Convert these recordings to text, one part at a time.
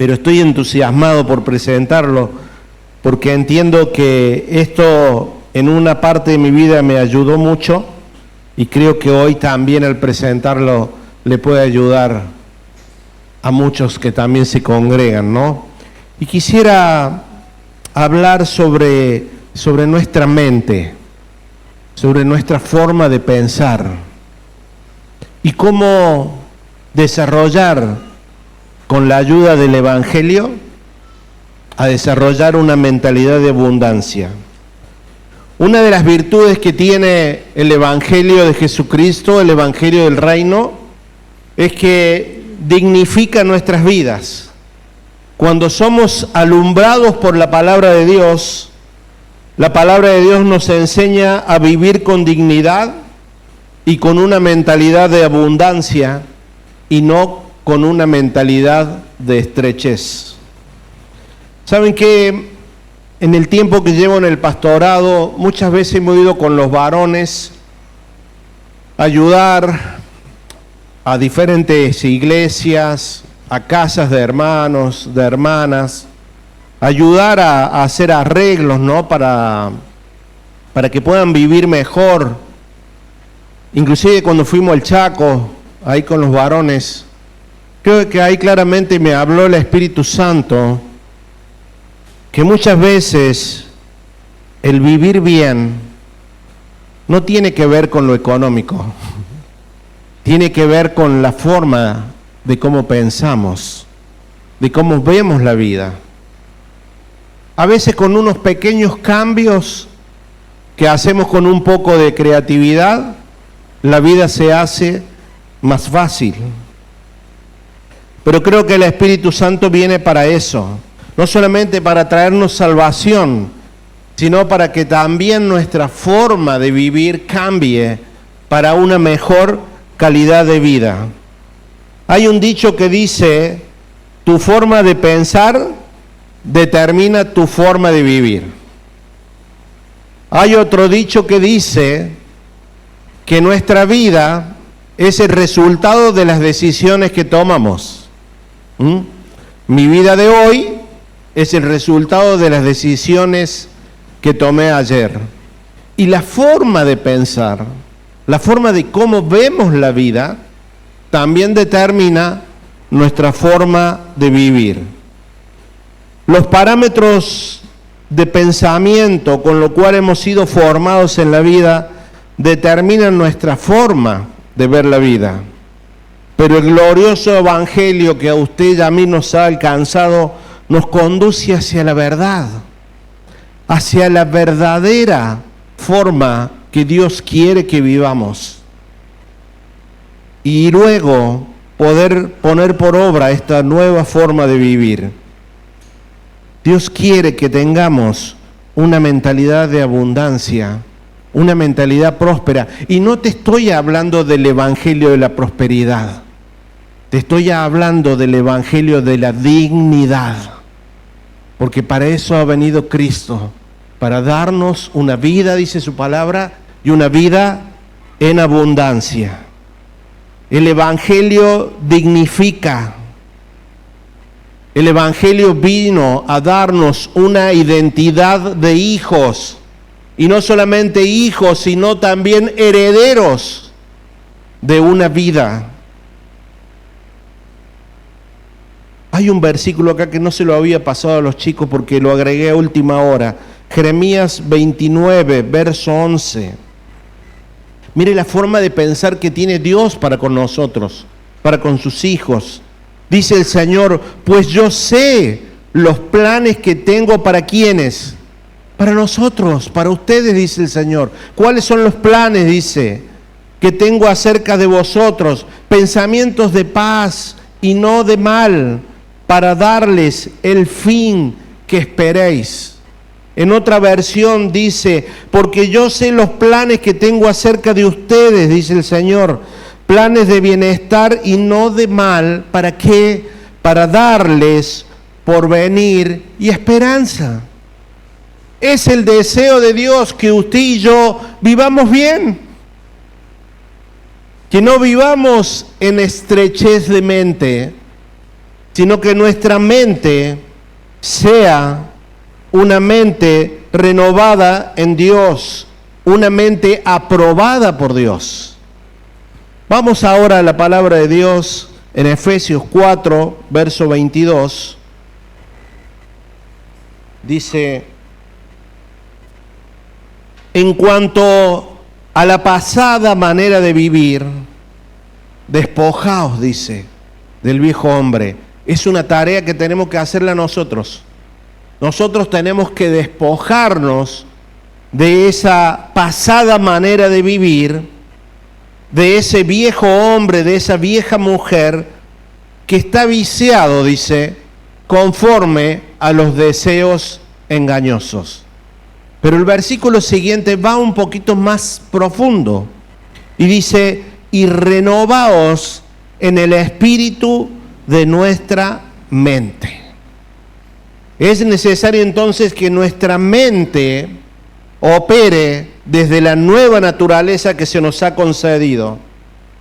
pero estoy entusiasmado por presentarlo porque entiendo que esto en una parte de mi vida me ayudó mucho y creo que hoy también al presentarlo le puede ayudar a muchos que también se congregan, ¿no? Y quisiera hablar sobre nuestra mente, sobre nuestra forma de pensar y cómo desarrollar con la ayuda del Evangelio a desarrollar una mentalidad de abundancia. Una de las virtudes que tiene el Evangelio de Jesucristo, el Evangelio del Reino, es que dignifica nuestras vidas. Cuando somos alumbrados por la palabra de Dios, la palabra de Dios nos enseña a vivir con dignidad y con una mentalidad de abundancia y no con una mentalidad de estrechez. ¿Saben qué? En el tiempo que llevo en el pastorado, muchas veces hemos ido con los varones a ayudar a diferentes iglesias, a casas de hermanos, de hermanas, ayudar a hacer arreglos, ¿no? Para que puedan vivir mejor. Inclusive cuando fuimos al Chaco, ahí con los varones, creo que ahí claramente me habló el Espíritu Santo, que muchas veces el vivir bien no tiene que ver con lo económico, tiene que ver con la forma de cómo pensamos, de cómo vemos la vida. A veces con unos pequeños cambios que hacemos con un poco de creatividad, la vida se hace más fácil. Pero creo que el Espíritu Santo viene para eso, no solamente para traernos salvación, sino para que también nuestra forma de vivir cambie para una mejor calidad de vida. Hay un dicho que dice, tu forma de pensar determina tu forma de vivir. Hay otro dicho que dice que nuestra vida es el resultado de las decisiones que tomamos. Mi vida de hoy es el resultado de las decisiones que tomé ayer. Y la forma de pensar, la forma de cómo vemos la vida, también determina nuestra forma de vivir. Los parámetros de pensamiento con los cuales hemos sido formados en la vida determinan nuestra forma de ver la vida. Pero el glorioso Evangelio que a usted y a mí nos ha alcanzado nos conduce hacia la verdad, hacia la verdadera forma que Dios quiere que vivamos. Y luego poder poner por obra esta nueva forma de vivir. Dios quiere que tengamos una mentalidad de abundancia, una mentalidad próspera. Y no te estoy hablando del Evangelio de la prosperidad. Te estoy hablando del Evangelio de la dignidad. Porque para eso ha venido Cristo, para darnos una vida, dice su palabra, y una vida en abundancia. El Evangelio dignifica. El Evangelio vino a darnos una identidad de hijos. Y no solamente hijos, sino también herederos de una vida. Hay un versículo acá que no se lo había pasado a los chicos porque lo agregué a última hora. Jeremías 29, verso 11. Mire la forma de pensar que tiene Dios para con nosotros, para con sus hijos. Dice el Señor, pues yo sé los planes que tengo para ¿quiénes? Para nosotros, para ustedes, dice el Señor. ¿Cuáles son los planes? Dice, que tengo acerca de vosotros, pensamientos de paz y no de mal, para darles el fin que esperéis. En otra versión dice, porque yo sé los planes que tengo acerca de ustedes, dice el Señor, planes de bienestar y no de mal, ¿para qué? Para darles porvenir y esperanza. Es el deseo de Dios que usted y yo vivamos bien, que no vivamos en estrechez de mente, sino que nuestra mente sea una mente renovada en Dios, una mente aprobada por Dios. Vamos ahora a la palabra de Dios en Efesios 4, verso 22. Dice: en cuanto a la pasada manera de vivir, despojaos, dice, del viejo hombre. Es una tarea que tenemos que hacerla nosotros. Nosotros tenemos que despojarnos de esa pasada manera de vivir, de ese viejo hombre, de esa vieja mujer que está viciado, dice, conforme a los deseos engañosos. Pero el versículo siguiente va un poquito más profundo y dice: y renovaos en el espíritu de nuestra mente. Es necesario entonces que nuestra mente opere desde la nueva naturaleza que se nos ha concedido.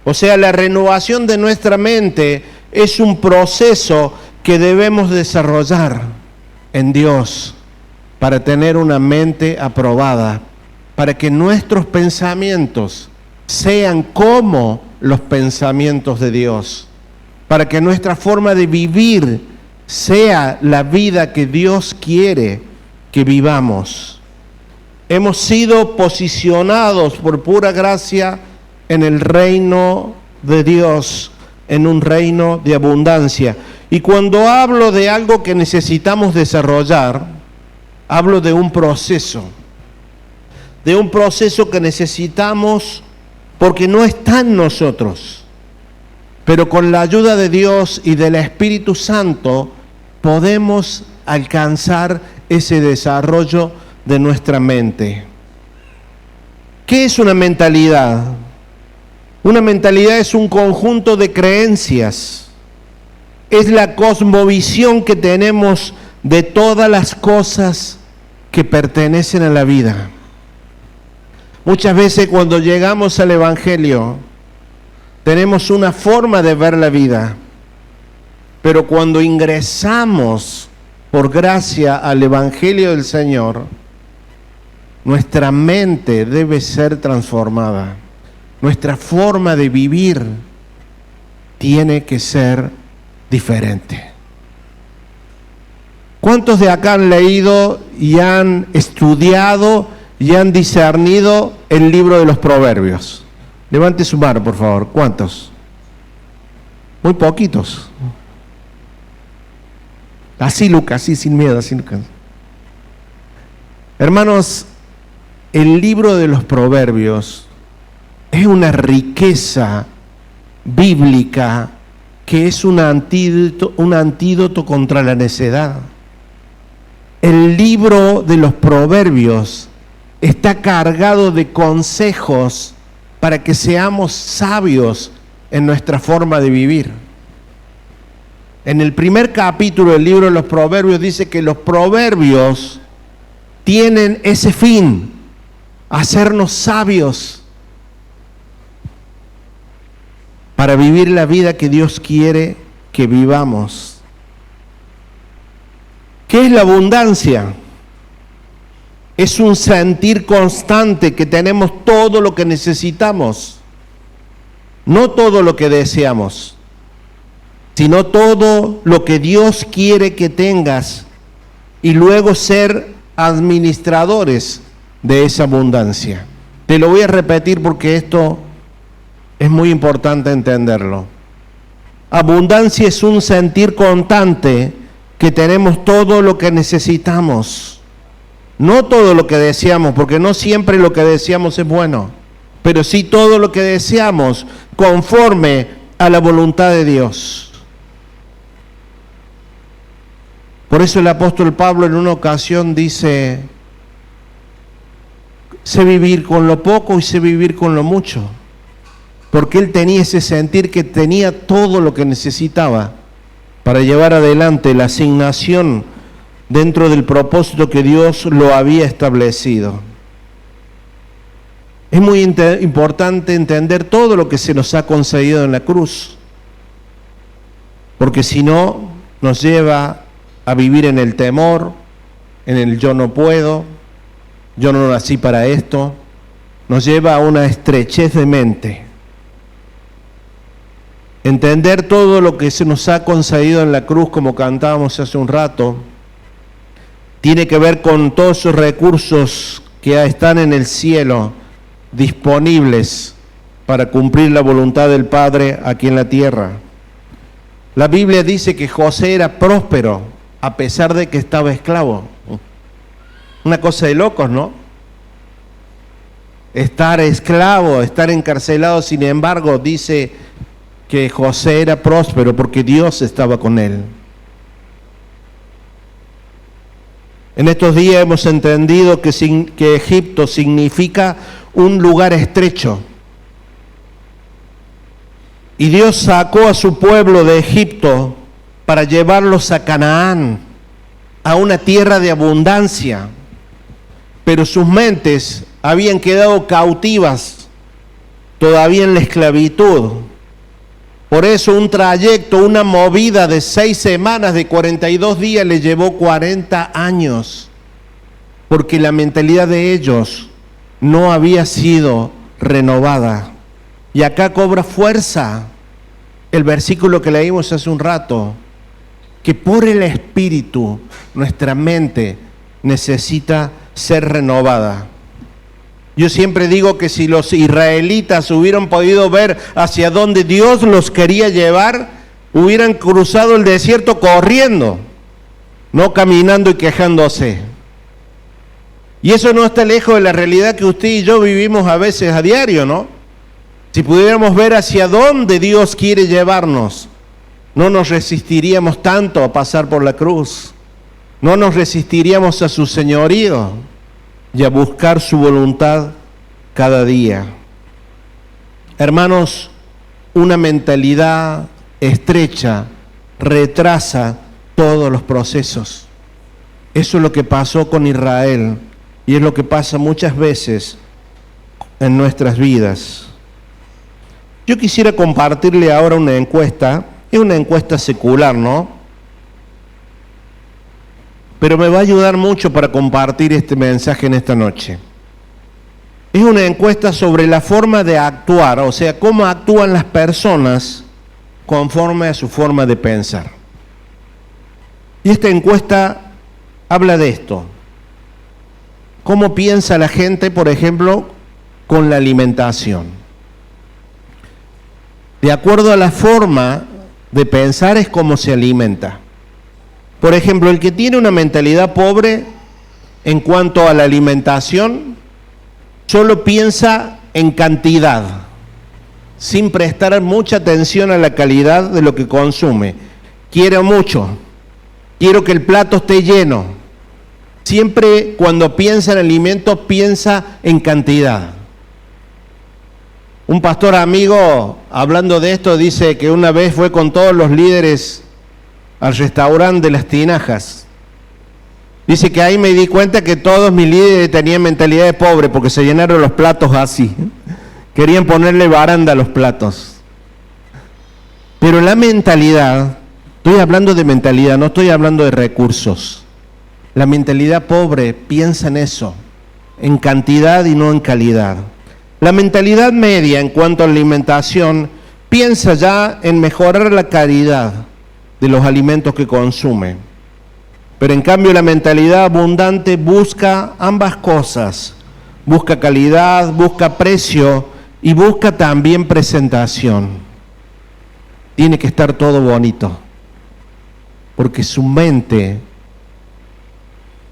O sea, la renovación de nuestra mente es un proceso que debemos desarrollar en Dios para tener una mente aprobada, para que nuestros pensamientos sean como los pensamientos de Dios, para que nuestra forma de vivir sea la vida que Dios quiere que vivamos. Hemos sido posicionados por pura gracia en el reino de Dios, en un reino de abundancia. Y cuando hablo de algo que necesitamos desarrollar, hablo de un proceso que necesitamos porque no está en nosotros. Pero con la ayuda de Dios y del Espíritu Santo podemos alcanzar ese desarrollo de nuestra mente. ¿Qué es una mentalidad? Una mentalidad es un conjunto de creencias. Es la cosmovisión que tenemos de todas las cosas que pertenecen a la vida. Muchas veces cuando llegamos al Evangelio tenemos una forma de ver la vida, pero cuando ingresamos por gracia al Evangelio del Señor, nuestra mente debe ser transformada. Nuestra forma de vivir tiene que ser diferente. ¿Cuántos de acá han leído y han estudiado y han discernido el libro de los Proverbios? Levante su mano, por favor. ¿Cuántos? Muy poquitos. Así, Lucas, así sin miedo, así, Lucas. Hermanos, el libro de los Proverbios es una riqueza bíblica que es un antídoto contra la necedad. El libro de los Proverbios está cargado de consejos para que seamos sabios en nuestra forma de vivir. En el primer capítulo del libro de los Proverbios dice que los proverbios tienen ese fin, hacernos sabios para vivir la vida que Dios quiere que vivamos. ¿Qué es la abundancia? Es un sentir constante que tenemos todo lo que necesitamos, no todo lo que deseamos, sino todo lo que Dios quiere que tengas, y luego ser administradores de esa abundancia. Te lo voy a repetir porque esto es muy importante entenderlo. Abundancia es un sentir constante que tenemos todo lo que necesitamos, no todo lo que deseamos, porque no siempre lo que deseamos es bueno, pero sí todo lo que deseamos conforme a la voluntad de Dios. Por eso el apóstol Pablo en una ocasión dice: sé vivir con lo poco y sé vivir con lo mucho, porque él tenía ese sentir que tenía todo lo que necesitaba para llevar adelante la asignación dentro del propósito que Dios lo había establecido. Es muy importante entender todo lo que se nos ha concedido en la cruz, porque si no, nos lleva a vivir en el temor, en el yo no puedo, yo no nací para esto, nos lleva a una estrechez de mente. Entender todo lo que se nos ha concedido en la cruz, como cantábamos hace un rato, tiene que ver con todos esos recursos que están en el cielo disponibles para cumplir la voluntad del Padre aquí en la tierra. La Biblia dice que José era próspero a pesar de que estaba esclavo. Una cosa de locos, ¿no? Estar esclavo, estar encarcelado, sin embargo, dice que José era próspero porque Dios estaba con él. En estos días hemos entendido que Egipto significa un lugar estrecho. Y Dios sacó a su pueblo de Egipto para llevarlos a Canaán, a una tierra de abundancia. Pero sus mentes habían quedado cautivas todavía en la esclavitud. Por eso un trayecto, una movida de 6 semanas, de 42 días, le llevó 40 años. Porque la mentalidad de ellos no había sido renovada. Y acá cobra fuerza el versículo que leímos hace un rato, que por el Espíritu nuestra mente necesita ser renovada. Yo siempre digo que si los israelitas hubieran podido ver hacia dónde Dios los quería llevar, hubieran cruzado el desierto corriendo, no caminando y quejándose. Y eso no está lejos de la realidad que usted y yo vivimos a veces a diario, ¿no? Si pudiéramos ver hacia dónde Dios quiere llevarnos, no nos resistiríamos tanto a pasar por la cruz, no nos resistiríamos a su señorío y a buscar su voluntad cada día. Hermanos, una mentalidad estrecha retrasa todos los procesos. Eso es lo que pasó con Israel y es lo que pasa muchas veces en nuestras vidas. Yo quisiera compartirle ahora una encuesta, es una encuesta secular, ¿no? Pero me va a ayudar mucho para compartir este mensaje en esta noche. Es una encuesta sobre la forma de actuar, o sea, cómo actúan las personas conforme a su forma de pensar. Y esta encuesta habla de esto. ¿Cómo piensa la gente, por ejemplo, con la alimentación? De acuerdo a la forma de pensar es cómo se alimenta. Por ejemplo, el que tiene una mentalidad pobre en cuanto a la alimentación, solo piensa en cantidad, sin prestar mucha atención a la calidad de lo que consume. Quiero mucho, quiero que el plato esté lleno. Siempre cuando piensa en alimentos, piensa en cantidad. Un pastor amigo, hablando de esto, dice que una vez fue con todos los líderes al restaurante de las tinajas. Dice que ahí me di cuenta que todos mis líderes tenían mentalidad de pobre porque se llenaron los platos así. Querían ponerle baranda a los platos. Pero la mentalidad, estoy hablando de mentalidad, no estoy hablando de recursos. La mentalidad pobre piensa en eso, en cantidad y no en calidad. La mentalidad media en cuanto a alimentación piensa ya en mejorar la calidad de los alimentos que consume. Pero en cambio la mentalidad abundante busca ambas cosas. Busca calidad, busca precio y busca también presentación. Tiene que estar todo bonito, porque su mente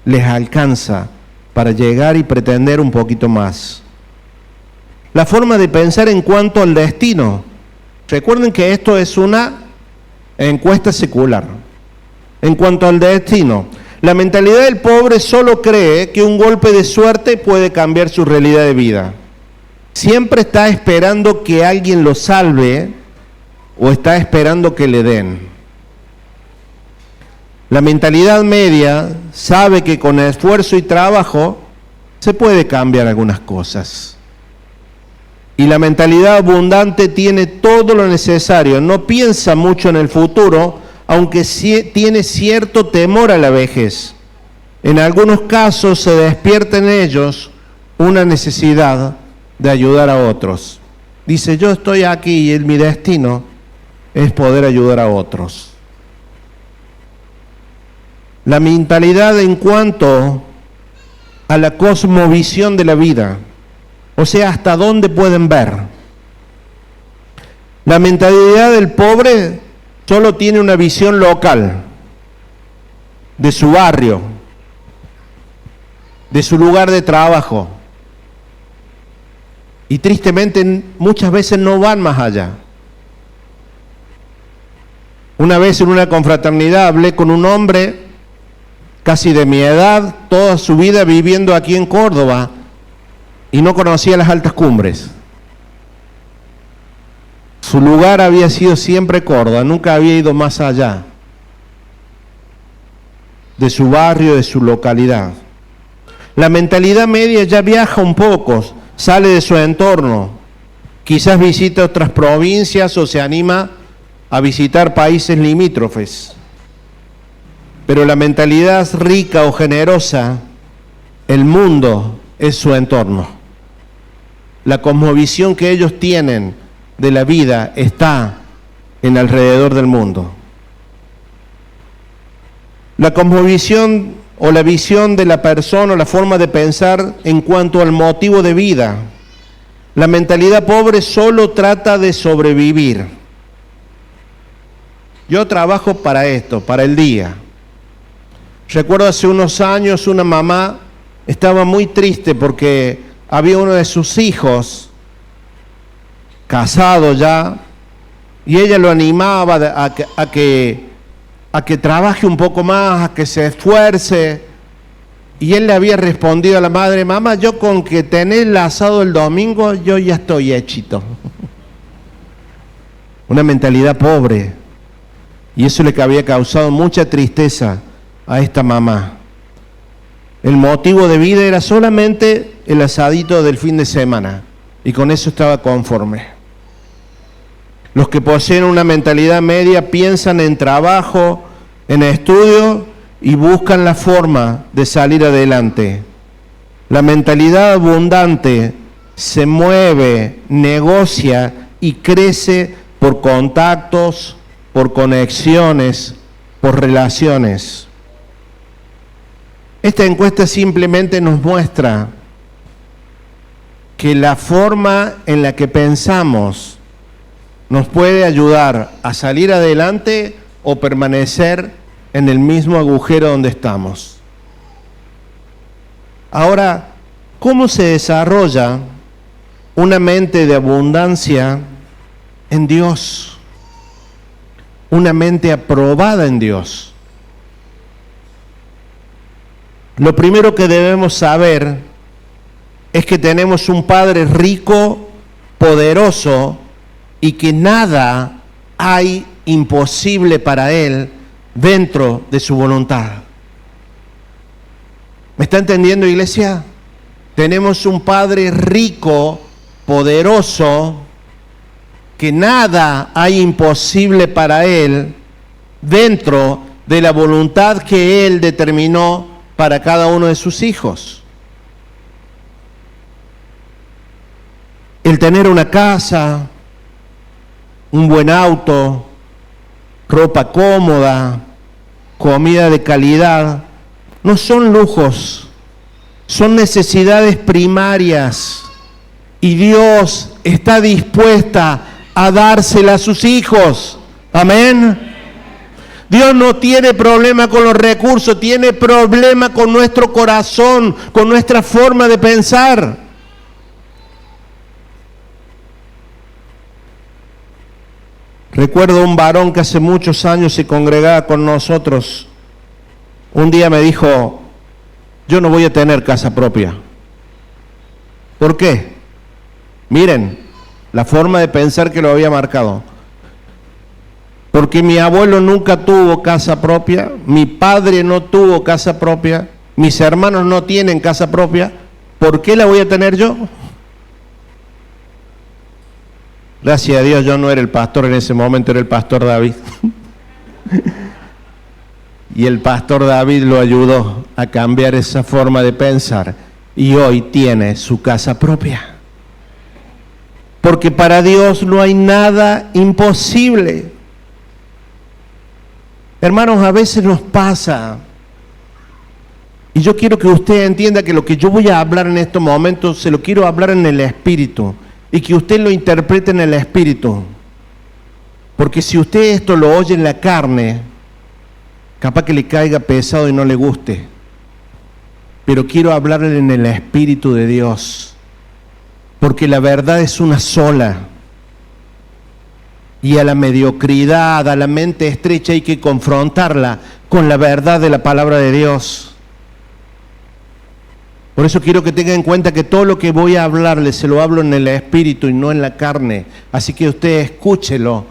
les alcanza para llegar y pretender un poquito más. La forma de pensar en cuanto al destino. Recuerden que esto es una encuesta secular. En cuanto al destino, la mentalidad del pobre solo cree que un golpe de suerte puede cambiar su realidad de vida. Siempre está esperando que alguien lo salve o está esperando que le den. La mentalidad media sabe que con esfuerzo y trabajo se puede cambiar algunas cosas. Y la mentalidad abundante tiene todo lo necesario, no piensa mucho en el futuro aunque tiene cierto temor a la vejez. En algunos casos se despierta en ellos una necesidad de ayudar a otros. Dice, yo estoy aquí y mi destino es poder ayudar a otros. La mentalidad en cuanto a la cosmovisión de la vida, o sea, hasta dónde pueden ver. La mentalidad del pobre solo tiene una visión local, de su barrio, de su lugar de trabajo. Y tristemente muchas veces no van más allá. Una vez en una confraternidad hablé con un hombre casi de mi edad, toda su vida viviendo aquí en Córdoba, y no conocía las altas cumbres. Su lugar había sido siempre Córdoba, nunca había ido más allá de su barrio, de su localidad. La mentalidad media ya viaja un poco, sale de su entorno, quizás visita otras provincias o se anima a visitar países limítrofes. Pero la mentalidad rica o generosa, el mundo es su entorno. La cosmovisión que ellos tienen de la vida está en alrededor del mundo. La cosmovisión o la visión de la persona o la forma de pensar en cuanto al motivo de vida. La mentalidad pobre solo trata de sobrevivir. Yo trabajo para esto, para el día. Recuerdo hace unos años una mamá estaba muy triste porque había uno de sus hijos casado ya y ella lo animaba a que trabaje un poco más, a que se esfuerce, y él le había respondido a la madre, mamá, yo con que tenés el asado el domingo, yo ya estoy hechito. Una mentalidad pobre, y eso le había causado mucha tristeza a esta mamá. El motivo de vida era solamente el asadito del fin de semana, y con eso estaba conforme. Los que poseen una mentalidad media piensan en trabajo, en estudio y buscan la forma de salir adelante. La mentalidad abundante se mueve, negocia y crece por contactos, por conexiones, por relaciones. Esta encuesta simplemente nos muestra que la forma en la que pensamos nos puede ayudar a salir adelante o permanecer en el mismo agujero donde estamos. Ahora, ¿cómo se desarrolla una mente de abundancia en Dios? Una mente aprobada en Dios. Lo primero que debemos saber es que tenemos un Padre rico, poderoso, y que nada hay imposible para Él dentro de su voluntad. ¿Me está entendiendo, iglesia? Tenemos un Padre rico, poderoso, que nada hay imposible para Él dentro de la voluntad que Él determinó para cada uno de sus hijos. El tener una casa, un buen auto, ropa cómoda, comida de calidad, no son lujos, son necesidades primarias, y Dios está dispuesta a dársela a sus hijos. Amén. Dios no tiene problema con los recursos, tiene problema con nuestro corazón, con nuestra forma de pensar. Recuerdo un varón que hace muchos años se congregaba con nosotros. Un día me dijo, yo no voy a tener casa propia. ¿Por qué? Miren, la forma de pensar que lo había marcado. Porque mi abuelo nunca tuvo casa propia, mi padre no tuvo casa propia, mis hermanos no tienen casa propia, ¿por qué la voy a tener yo? Gracias a Dios yo no era el pastor en ese momento, era el pastor David. Y el pastor David lo ayudó a cambiar esa forma de pensar y hoy tiene su casa propia. Porque para Dios no hay nada imposible. Hermanos, a veces nos pasa, y yo quiero que usted entienda que lo que yo voy a hablar en estos momentos, se lo quiero hablar en el Espíritu, y que usted lo interprete en el Espíritu. Porque si usted esto lo oye en la carne, capaz que le caiga pesado y no le guste. Pero quiero hablarle en el Espíritu de Dios, porque la verdad es una sola. Y a la mediocridad, a la mente estrecha hay que confrontarla con la verdad de la palabra de Dios. Por eso quiero que tenga en cuenta que todo lo que voy a hablarle se lo hablo en el Espíritu y no en la carne. Así que usted escúchelo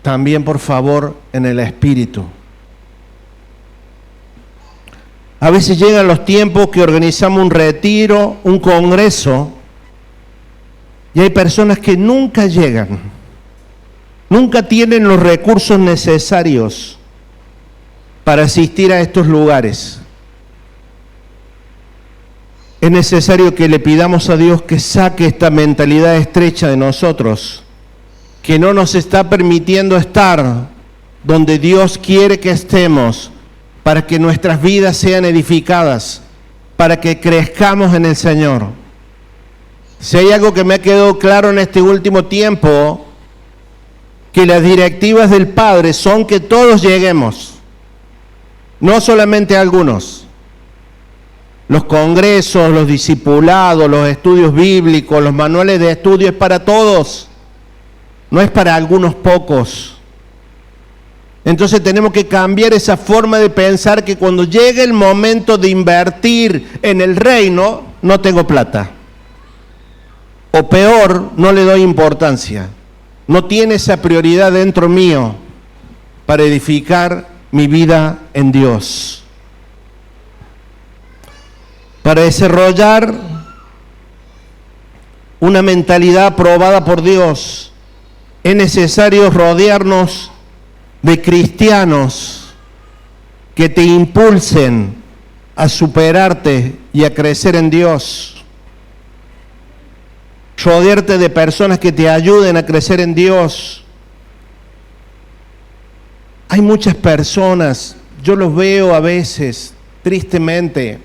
también, por favor, en el Espíritu. A veces llegan los tiempos que organizamos un retiro, un congreso, y hay personas que nunca llegan. Nunca tienen los recursos necesarios para asistir a estos lugares. Es necesario que le pidamos a Dios que saque esta mentalidad estrecha de nosotros, que no nos está permitiendo estar donde Dios quiere que estemos, para que nuestras vidas sean edificadas, para que crezcamos en el Señor. Si hay algo que me ha quedado claro en este último tiempo, que las directivas del Padre son que todos lleguemos, no solamente algunos. Los congresos, los discipulados, los estudios bíblicos, los manuales de estudio es para todos, no es para algunos pocos. Entonces tenemos que cambiar esa forma de pensar que cuando llegue el momento de invertir en el reino, no tengo plata. O peor, no le doy importancia. No tiene esa prioridad dentro mío para edificar mi vida en Dios. Para desarrollar una mentalidad aprobada por Dios, es necesario rodearnos de cristianos que te impulsen a superarte y a crecer en Dios. Rodearte de personas que te ayuden a crecer en Dios. Hay muchas personas, yo los veo a veces, tristemente,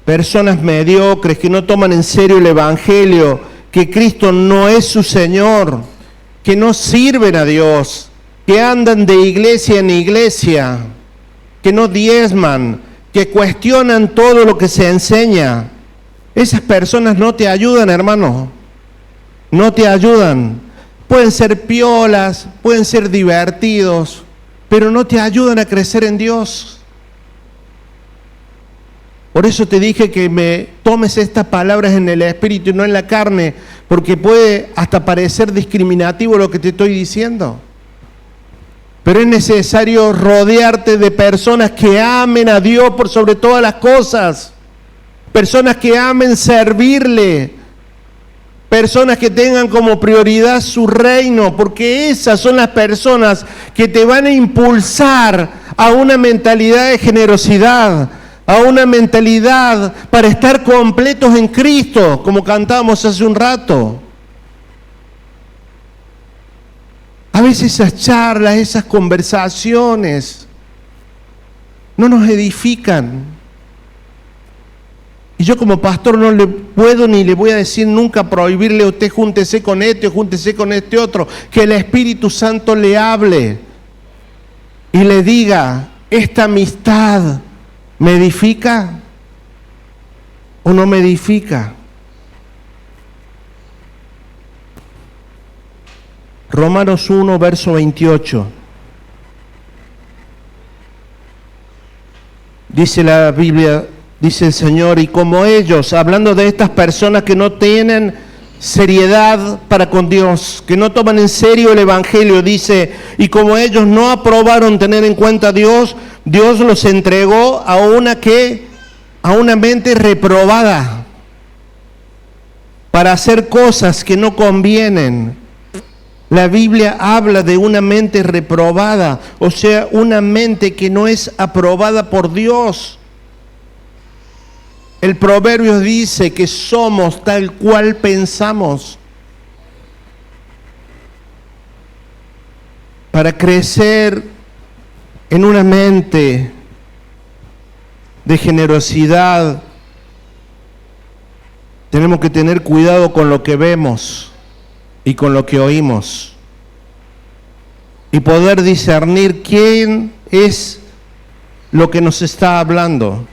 personas mediocres que no toman en serio el Evangelio, que Cristo no es su Señor, que no sirven a Dios, que andan de iglesia en iglesia, que no diezman, que cuestionan todo lo que se enseña. Esas personas no te ayudan, hermano, no te ayudan. Pueden ser piolas, pueden ser divertidos, pero no te ayudan a crecer en Dios. Por eso te dije que me tomes estas palabras en el Espíritu y no en la carne, porque puede hasta parecer discriminativo lo que te estoy diciendo. Pero es necesario rodearte de personas que amen a Dios por sobre todas las cosas. Personas que amen servirle, personas que tengan como prioridad su reino, porque esas son las personas que te van a impulsar a una mentalidad de generosidad, a una mentalidad para estar completos en Cristo, como cantábamos hace un rato. A veces esas charlas, esas conversaciones no nos edifican. Y yo como pastor no le puedo ni le voy a decir nunca prohibirle a usted júntese con este o júntese con este otro. Que el Espíritu Santo le hable y le diga, ¿esta amistad me edifica o no me edifica? Romanos 1, verso 28. Dice la Biblia, dice el Señor, y como ellos, hablando de estas personas que no tienen seriedad para con Dios, que no toman en serio el Evangelio, dice, y como ellos no aprobaron tener en cuenta a Dios, Dios los entregó a una mente reprobada para hacer cosas que no convienen. La Biblia habla de una mente reprobada, o sea, una mente que no es aprobada por Dios. El Proverbio dice que somos tal cual pensamos. Para crecer en una mente de generosidad, tenemos que tener cuidado con lo que vemos y con lo que oímos, y poder discernir quién es lo que nos está hablando.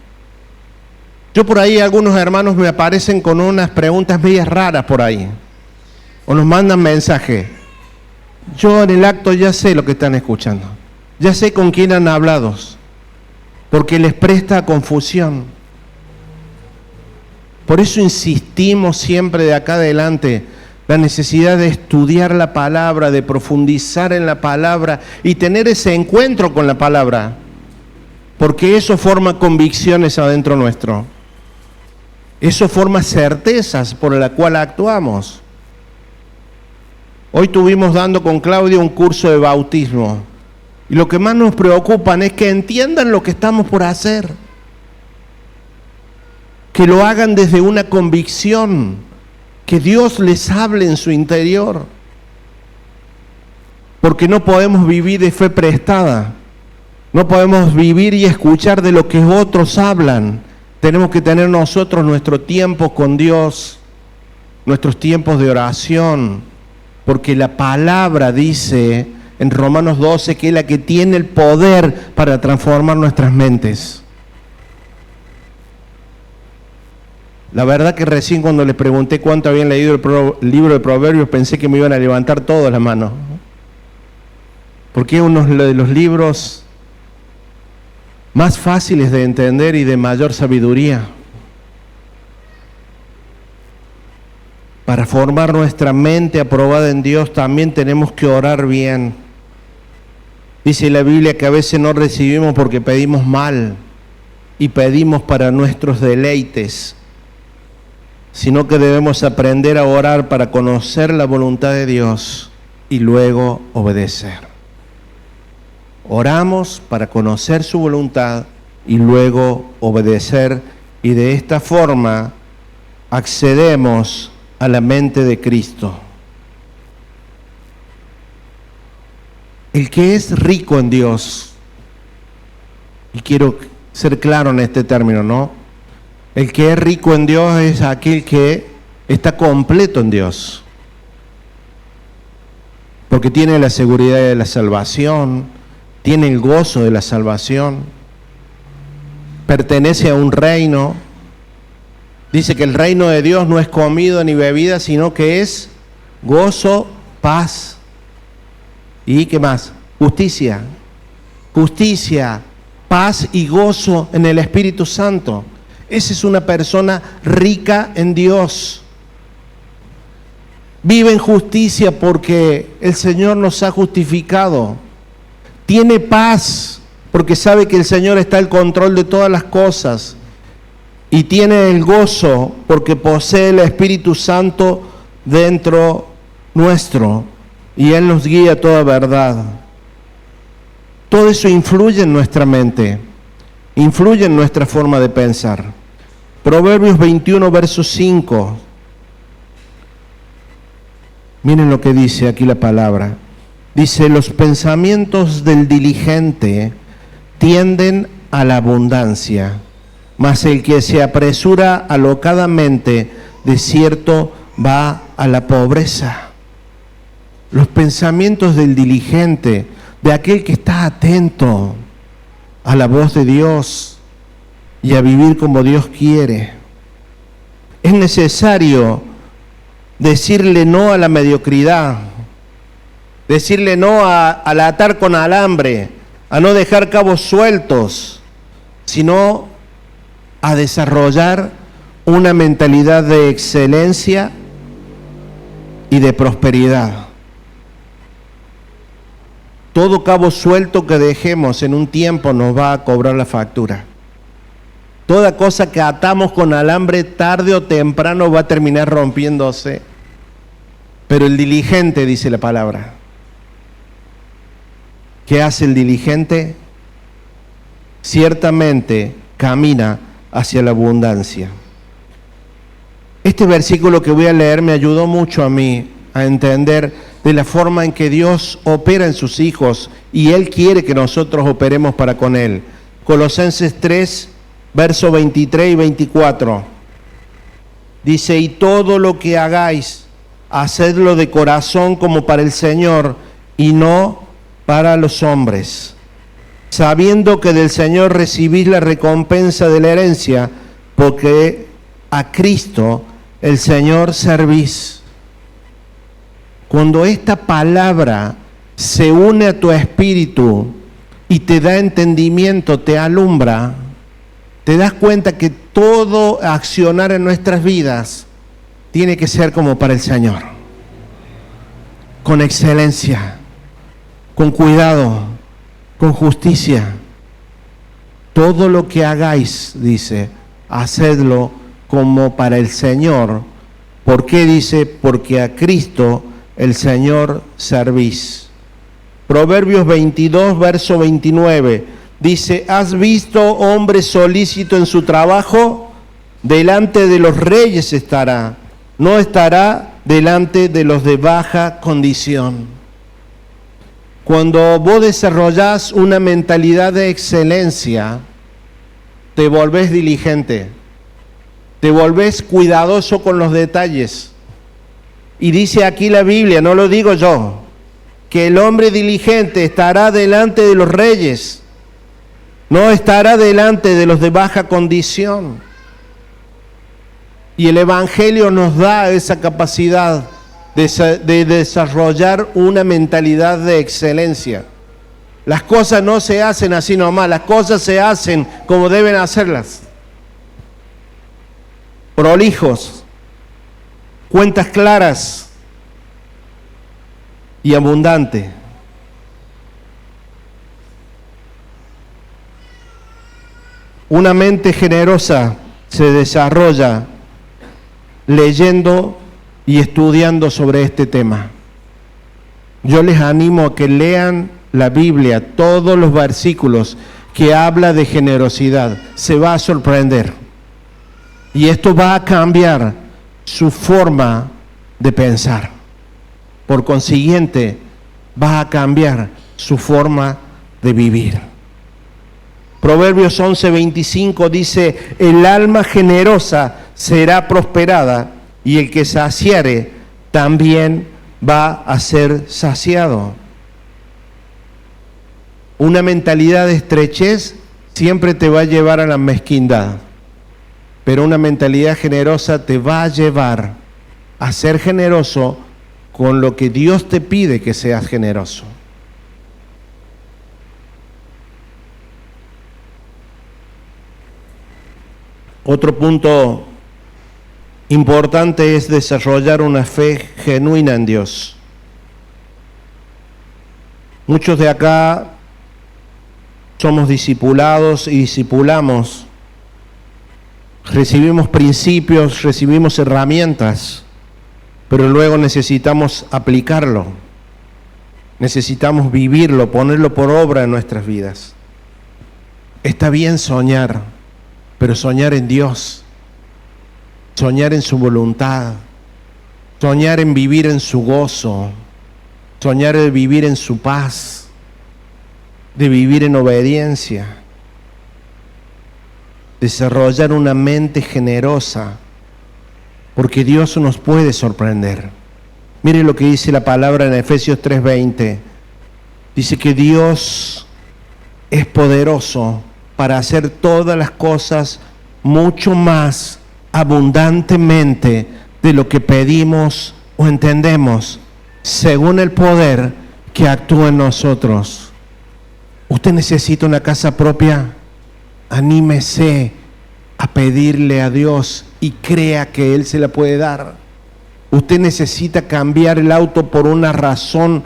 Yo por ahí, algunos hermanos me aparecen con unas preguntas medias raras por ahí, o nos mandan mensaje. Yo en el acto ya sé lo que están escuchando, ya sé con quién han hablado, porque les presta confusión. Por eso insistimos siempre de acá adelante la necesidad de estudiar la palabra, de profundizar en la palabra y tener ese encuentro con la palabra, porque eso forma convicciones adentro nuestro. Eso forma certezas por la cual actuamos. Hoy estuvimos dando con Claudia un curso de bautismo, y lo que más nos preocupa es que entiendan lo que estamos por hacer, que lo hagan desde una convicción, que Dios les hable en su interior, porque no podemos vivir de fe prestada, no podemos vivir y escuchar de lo que otros hablan. Tenemos que tener nosotros nuestro tiempo con Dios, nuestros tiempos de oración, porque la palabra dice en Romanos 12 que es la que tiene el poder para transformar nuestras mentes. La verdad que recién cuando les pregunté cuánto habían leído el libro de Proverbios, pensé que me iban a levantar todas las manos, porque es uno de los libros más fáciles de entender y de mayor sabiduría. Para formar nuestra mente aprobada en Dios también tenemos que orar bien. Dice la Biblia que a veces no recibimos porque pedimos mal y pedimos para nuestros deleites, sino que debemos aprender a orar para conocer la voluntad de Dios y luego obedecer. Oramos para conocer su voluntad y luego obedecer, y de esta forma accedemos a la mente de Cristo. El que es rico en Dios, y quiero ser claro en este término, ¿no? El que es rico en Dios es aquel que está completo en Dios, porque tiene la seguridad de la salvación, tiene el gozo de la salvación, pertenece a un reino. Dice que el reino de Dios no es comida ni bebida, sino que es gozo, paz y ¿qué más? Justicia. Justicia, paz y gozo en el Espíritu Santo. Esa es una persona rica en Dios. Vive en justicia porque el Señor nos ha justificado. Tiene paz porque sabe que el Señor está al control de todas las cosas. Y tiene el gozo porque posee el Espíritu Santo dentro nuestro, y Él nos guía a toda verdad. Todo eso influye en nuestra mente, influye en nuestra forma de pensar. Proverbios 21, verso 5. Miren lo que dice aquí la palabra. Dice: los pensamientos del diligente tienden a la abundancia, mas el que se apresura alocadamente, de cierto va a la pobreza. Los pensamientos del diligente, de aquel que está atento a la voz de Dios y a vivir como Dios quiere. Es necesario decirle no a la mediocridad, decirle no al atar con alambre, a no dejar cabos sueltos, sino a desarrollar una mentalidad de excelencia y de prosperidad. Todo cabo suelto que dejemos en un tiempo nos va a cobrar la factura. Toda cosa que atamos con alambre tarde o temprano va a terminar rompiéndose. Pero el diligente, dice la palabra. ¿Qué hace el diligente? Ciertamente camina hacia la abundancia. Este versículo que voy a leer me ayudó mucho a mí a entender de la forma en que Dios opera en sus hijos y Él quiere que nosotros operemos para con Él. Colosenses 3, versos 23 y 24. Dice, y todo lo que hagáis, hacedlo de corazón como para el Señor y no para los hombres, sabiendo que del Señor recibís la recompensa de la herencia, porque a Cristo el Señor servís. Cuando esta palabra se une a tu espíritu y te da entendimiento, te alumbra, te das cuenta que todo accionar en nuestras vidas tiene que ser como para el Señor, con excelencia, con cuidado, con justicia. Todo lo que hagáis, dice, hacedlo como para el Señor. ¿Por qué? Dice, porque a Cristo el Señor servís. Proverbios 22, verso 29, dice, ¿has visto hombre solícito en su trabajo? Delante de los reyes estará, no estará delante de los de baja condición. Cuando vos desarrollás una mentalidad de excelencia, te volvés diligente, te volvés cuidadoso con los detalles. Y dice aquí la Biblia, no lo digo yo, que el hombre diligente estará delante de los reyes, no estará delante de los de baja condición. Y el Evangelio nos da esa capacidad de desarrollar una mentalidad de excelencia. Las cosas no se hacen así nomás, las cosas se hacen como deben hacerlas. Prolijos, cuentas claras y abundante. Una mente generosa se desarrolla leyendo y estudiando sobre este tema. Yo les animo a que lean la Biblia, todos los versículos que habla de generosidad. Se va a sorprender. Y esto va a cambiar su forma de pensar. Por consiguiente, va a cambiar su forma de vivir. Proverbios 11:25 dice, el alma generosa será prosperada y el que saciare también va a ser saciado. Una mentalidad de estrechez siempre te va a llevar a la mezquindad, pero una mentalidad generosa te va a llevar a ser generoso con lo que Dios te pide que seas generoso. Otro punto importante es desarrollar una fe genuina en Dios. Muchos de acá somos discipulados y discipulamos, recibimos principios, recibimos herramientas, pero luego necesitamos aplicarlo, necesitamos vivirlo, ponerlo por obra en nuestras vidas. Está bien soñar, pero soñar en Dios, soñar en su voluntad, soñar en vivir en su gozo, soñar en vivir en su paz, de vivir en obediencia, desarrollar una mente generosa, porque Dios nos puede sorprender. Mire lo que dice la palabra en Efesios 3:20. Dice que Dios es poderoso para hacer todas las cosas mucho más abundantemente de lo que pedimos o entendemos, según el poder que actúa en nosotros. ¿Usted necesita una casa propia? Anímese a pedirle a Dios y crea que Él se la puede dar. ¿Usted necesita cambiar el auto por una razón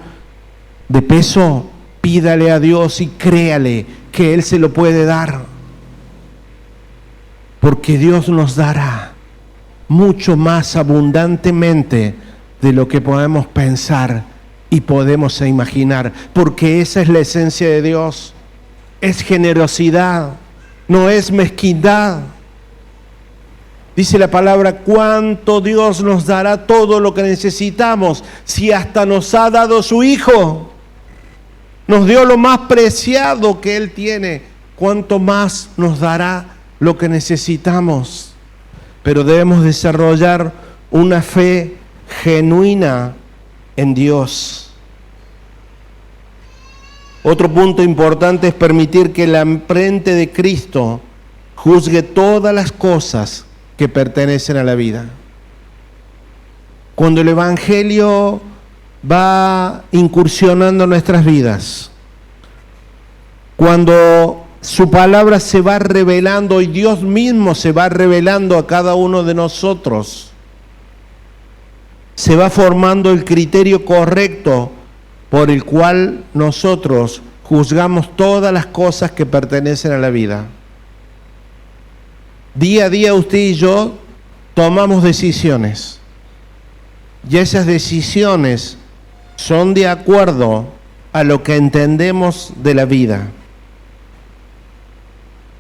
de peso? Pídale a Dios y créale que Él se lo puede dar. Porque Dios nos dará mucho más abundantemente de lo que podemos pensar y podemos imaginar, porque esa es la esencia de Dios. Es generosidad, no es mezquindad. Dice la palabra, cuánto Dios nos dará todo lo que necesitamos, si hasta nos ha dado su Hijo. Nos dio lo más preciado que Él tiene, cuánto más nos dará lo que necesitamos. Pero debemos desarrollar una fe genuina en Dios. Otro punto importante es permitir que la mente de Cristo juzgue todas las cosas que pertenecen a la vida. Cuando el Evangelio va incursionando en nuestras vidas, cuando su palabra se va revelando y Dios mismo se va revelando a cada uno de nosotros, se va formando el criterio correcto por el cual nosotros juzgamos todas las cosas que pertenecen a la vida. Día a día usted y yo tomamos decisiones, y esas decisiones son de acuerdo a lo que entendemos de la vida.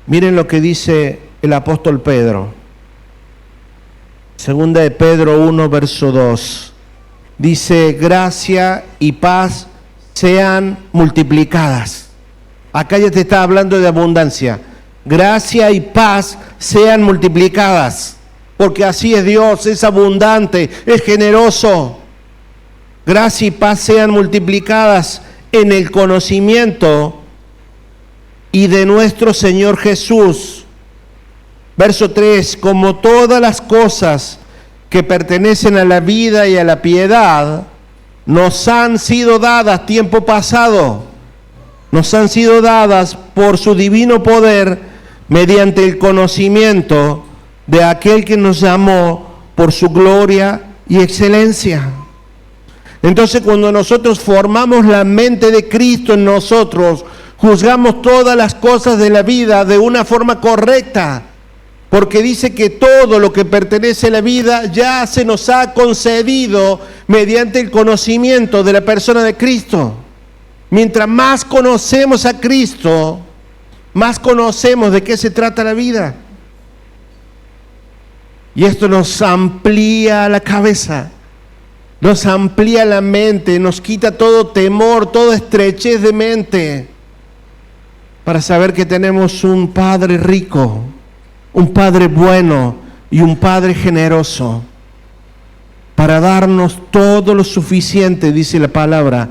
Miren lo que dice el apóstol Pedro. Segunda de Pedro 1, verso 2. Dice, gracia y paz sean multiplicadas. Acá ya te está hablando de abundancia. Gracia y paz sean multiplicadas, porque así es Dios, es abundante, es generoso. Gracia y paz sean multiplicadas en el conocimiento y de nuestro Señor Jesús. Verso 3, como todas las cosas que pertenecen a la vida y a la piedad, nos han sido dadas tiempo pasado, nos han sido dadas por su divino poder mediante el conocimiento de aquel que nos llamó por su gloria y excelencia. Entonces, cuando nosotros formamos la mente de Cristo en nosotros, juzgamos todas las cosas de la vida de una forma correcta, porque dice que todo lo que pertenece a la vida ya se nos ha concedido mediante el conocimiento de la persona de Cristo. Mientras más conocemos a Cristo, más conocemos de qué se trata la vida. Y esto nos amplía la cabeza, nos amplía la mente, nos quita todo temor, toda estrechez de mente, para saber que tenemos un Padre rico, un Padre bueno y un Padre generoso, para darnos todo lo suficiente, dice la palabra,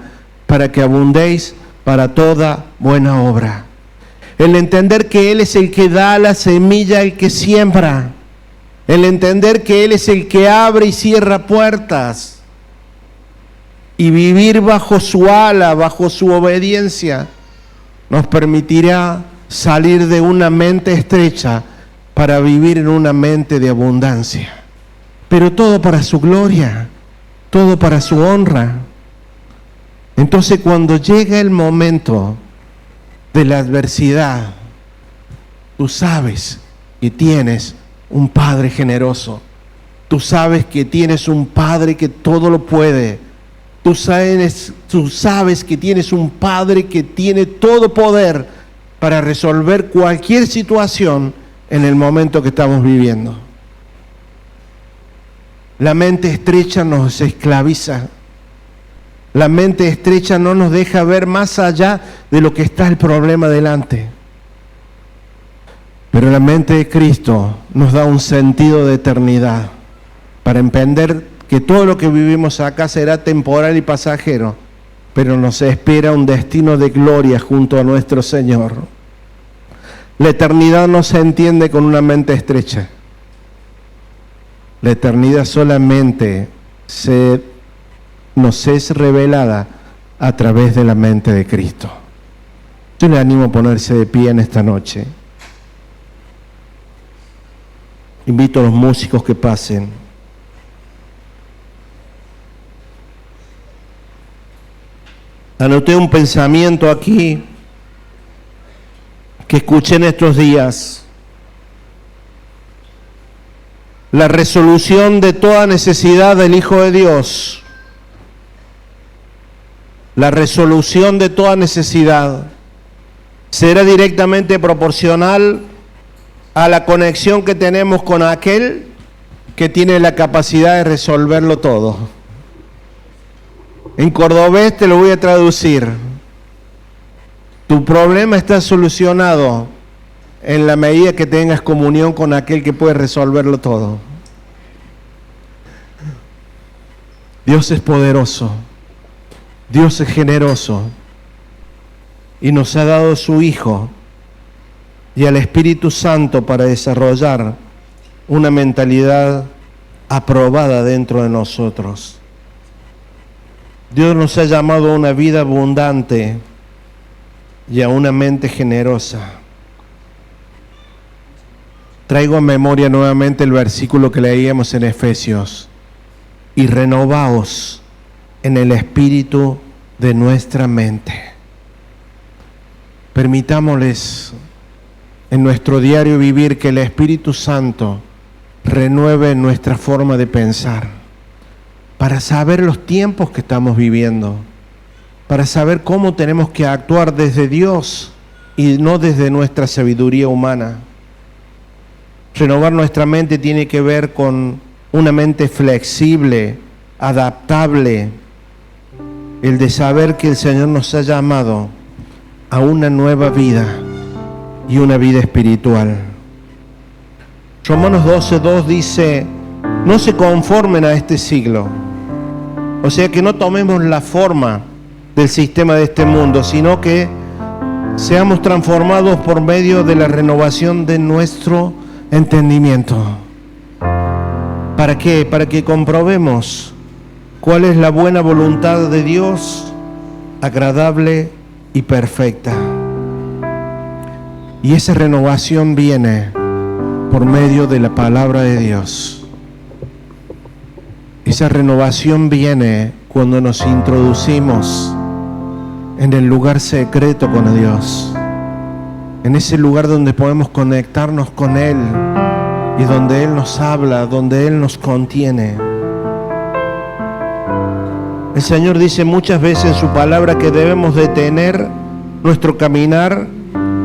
para que abundéis para toda buena obra. El entender que Él es el que da la semilla, el que siembra. El entender que Él es el que abre y cierra puertas. Y vivir bajo su ala, bajo su obediencia, nos permitirá salir de una mente estrecha para vivir en una mente de abundancia. Pero todo para su gloria, todo para su honra. Entonces, cuando llega el momento de la adversidad, tú sabes que tienes un Padre generoso. Tú sabes que tienes un Padre que todo lo puede. Tú sabes que tienes un Padre que tiene todo poder para resolver cualquier situación en el momento que estamos viviendo. La mente estrecha nos esclaviza. La mente estrecha no nos deja ver más allá de lo que está el problema delante. Pero la mente de Cristo nos da un sentido de eternidad para entender que todo lo que vivimos acá será temporal y pasajero, pero nos espera un destino de gloria junto a nuestro Señor. La eternidad no se entiende con una mente estrecha. La eternidad solamente nos es revelada a través de la mente de Cristo. Yo le animo a ponerse de pie en esta noche. Invito a los músicos que pasen. Anoté un pensamiento aquí que escuché en estos días. la resolución de toda necesidad del Hijo de Dios, la resolución de toda necesidad será directamente proporcional a la conexión que tenemos con aquel que tiene la capacidad de resolverlo todo. En cordobés te lo voy a traducir. Tu problema está solucionado en la medida que tengas comunión con aquel que puede resolverlo todo. Dios es poderoso, Dios es generoso y nos ha dado su Hijo y al Espíritu Santo para desarrollar una mentalidad aprobada dentro de nosotros. Dios nos ha llamado a una vida abundante y a una mente generosa. Traigo a memoria nuevamente el versículo que leíamos en Efesios. Y renovaos en el espíritu de nuestra mente. Permitámosles en nuestro diario vivir que el Espíritu Santo renueve nuestra forma de pensar, para saber los tiempos que estamos viviendo, para saber cómo tenemos que actuar desde Dios y no desde nuestra sabiduría humana. Renovar nuestra mente tiene que ver con una mente flexible, adaptable, el de saber que el Señor nos ha llamado a una nueva vida y una vida espiritual. Romanos 12:2 dice, no se conformen a este siglo. O sea que no tomemos la forma del sistema de este mundo, sino que seamos transformados por medio de la renovación de nuestro entendimiento. ¿Para qué? Para que comprobemos cuál es la buena voluntad de Dios, agradable y perfecta. Y esa renovación viene por medio de la palabra de Dios. Esa renovación viene cuando nos introducimos en el lugar secreto con Dios, en ese lugar donde podemos conectarnos con Él y donde Él nos habla, donde Él nos contiene. El Señor dice muchas veces en su palabra que debemos detener nuestro caminar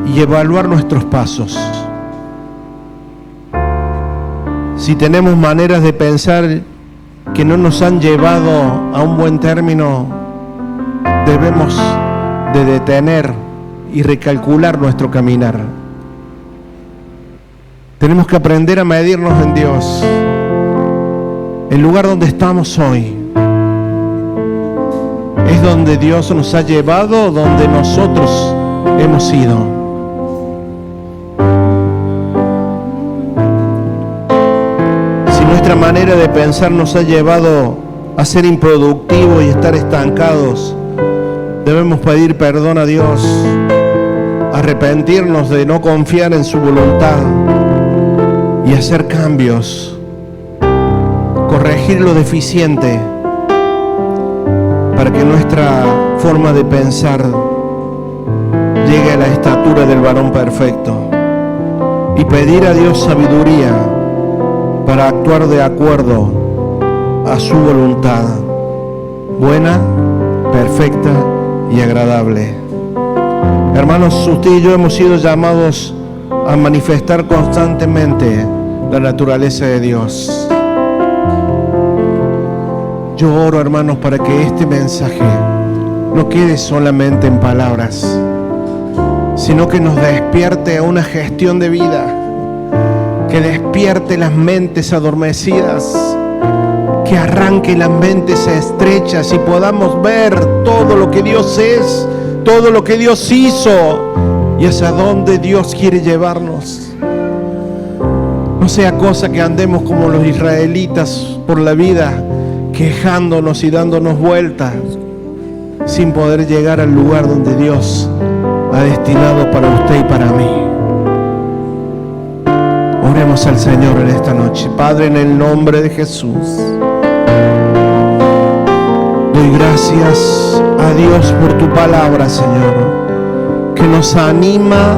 y evaluar nuestros pasos. Si tenemos maneras de pensar que no nos han llevado a un buen término, debemos de detener y recalcular nuestro caminar. Tenemos que aprender a medirnos en Dios. El lugar donde estamos hoy es donde Dios nos ha llevado, donde nosotros hemos ido. Si nuestra manera de pensar nos ha llevado a ser improductivos y estar estancados, debemos pedir perdón a Dios, arrepentirnos de no confiar en su voluntad y hacer cambios, corregir lo deficiente para que nuestra forma de pensar llegue a la estatura del varón perfecto, y pedir a Dios sabiduría para actuar de acuerdo a su voluntad, buena, perfecta y agradable. Hermanos, usted y yo hemos sido llamados a manifestar constantemente la naturaleza de Dios. Yo oro, hermanos, para que este mensaje no quede solamente en palabras, sino que nos despierte a una gestión de vida, que despierte las mentes adormecidas, que arranque las mentes estrechas y podamos ver todo lo que Dios es, todo lo que Dios hizo y hacia dónde Dios quiere llevarnos. No sea cosa que andemos como los israelitas por la vida, quejándonos y dándonos vueltas, sin poder llegar al lugar donde Dios ha destinado para usted y para mí. Oremos al Señor en esta noche. Padre, en el nombre de Jesús, doy gracias a Dios por tu palabra, Señor, que nos anima,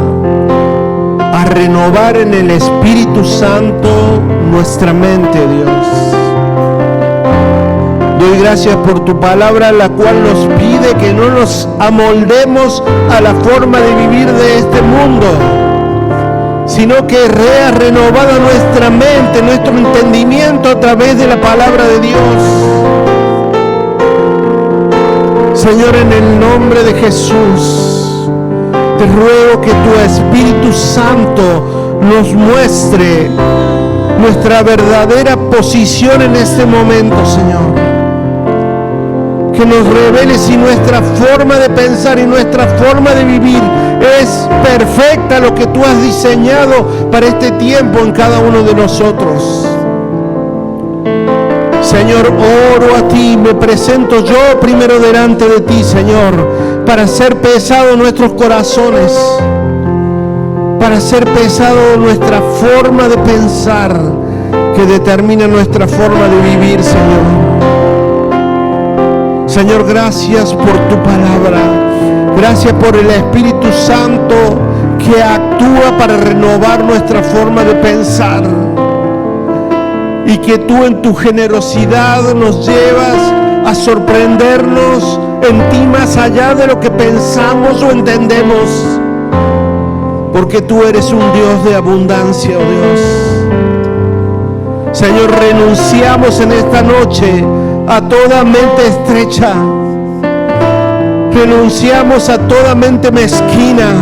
a renovar en el Espíritu Santo nuestra mente, Dios. Doy gracias por tu palabra, la cual nos pide que no nos amoldemos a la forma de vivir de este mundo, sino que sea renovada nuestra mente, nuestro entendimiento a través de la palabra de Dios. Señor, en el nombre de Jesús, te ruego que tu Espíritu Santo nos muestre nuestra verdadera posición en este momento, Señor. Que nos revele si nuestra forma de pensar y nuestra forma de vivir es perfecta, lo que tú has diseñado para este tiempo en cada uno de nosotros. Señor, oro a ti, me presento yo primero delante de ti, Señor, para hacer pesado nuestros corazones, para hacer pesado nuestra forma de pensar, que determina nuestra forma de vivir, Señor. Señor, gracias por tu palabra, gracias por el Espíritu Santo que actúa para renovar nuestra forma de pensar, y que tú en tu generosidad nos llevas a sorprendernos en ti más allá de lo que pensamos o entendemos, porque tú eres un Dios de abundancia, oh Dios. Señor, renunciamos en esta noche a toda mente estrecha, renunciamos a toda mente mezquina,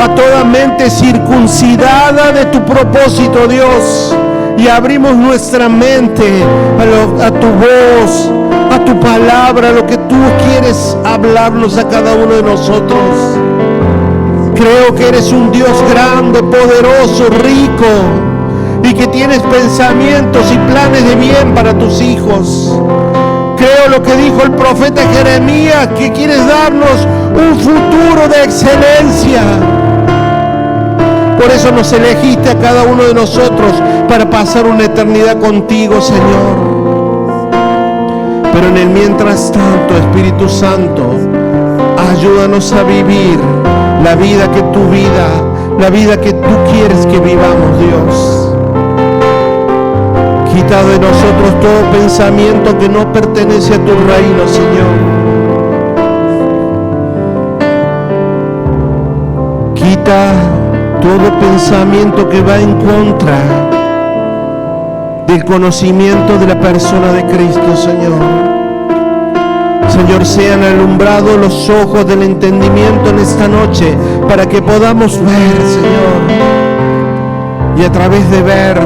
a toda mente circuncidada de tu propósito, Dios, y abrimos nuestra mente a tu voz, a tu palabra, a lo que tú quieres hablarnos a cada uno de nosotros. Creo que eres un Dios grande, poderoso, rico, y que tienes pensamientos y planes de bien para tus hijos. Creo lo que dijo el profeta Jeremías, que quieres darnos un futuro de excelencia. Por eso nos elegiste a cada uno de nosotros para pasar una eternidad contigo, Señor. Pero en el mientras tanto, Espíritu Santo, ayúdanos a vivir la vida que tú quieres que vivamos, Dios. Quita de nosotros todo pensamiento que no pertenece a tu reino, Señor. Quita todo pensamiento que va en contra del conocimiento de la persona de Cristo, Señor. Señor, sean alumbrados los ojos del entendimiento en esta noche para que podamos ver, Señor, y a través de ver,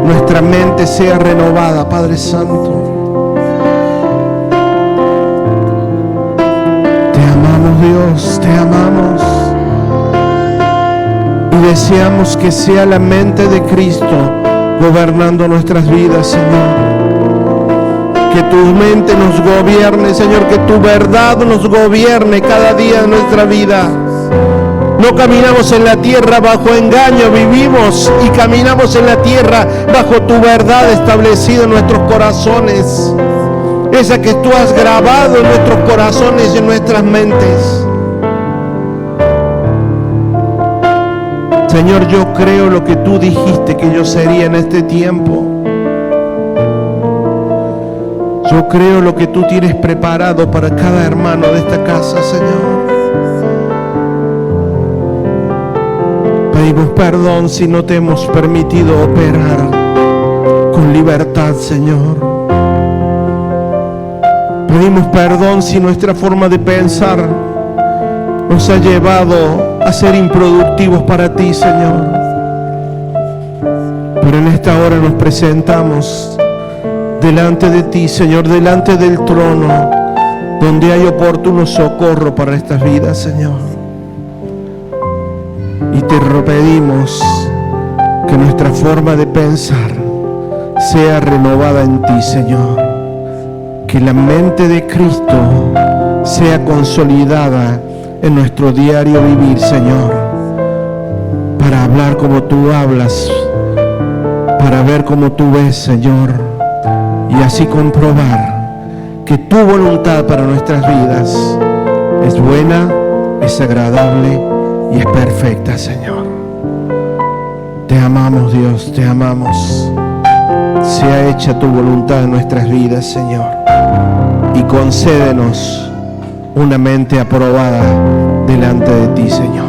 nuestra mente sea renovada, Padre Santo. Te amamos, Dios, te amamos. Y deseamos que sea la mente de Cristo gobernando nuestras vidas, Señor. Que tu mente nos gobierne, Señor, que tu verdad nos gobierne cada día de nuestra vida. No caminamos en la tierra bajo engaño, vivimos y caminamos en la tierra bajo tu verdad establecida en nuestros corazones. Esa que tú has grabado en nuestros corazones y en nuestras mentes. Señor, yo creo lo que tú dijiste que yo sería en este tiempo. Yo creo lo que tú tienes preparado para cada hermano de esta casa, Señor. Pedimos perdón si no te hemos permitido operar con libertad, Señor. Pedimos perdón si nuestra forma de pensar nos ha llevado a ser improductivos para ti, Señor. Pero en esta hora nos presentamos delante de ti, Señor, delante del trono, donde hay oportuno socorro para estas vidas, Señor. Y te pedimos que nuestra forma de pensar sea renovada en ti, Señor. Que la mente de Cristo sea consolidada en nuestro diario vivir, Señor. Para hablar como tú hablas, para ver como tú ves, Señor. Y así comprobar que tu voluntad para nuestras vidas es buena, es agradable y es perfecta, Señor. Te amamos, Dios, te amamos. Sea hecha tu voluntad en nuestras vidas, Señor. Y concédenos una mente aprobada delante de ti, Señor.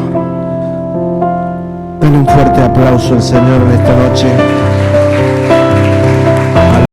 Dale un fuerte aplauso al Señor en esta noche.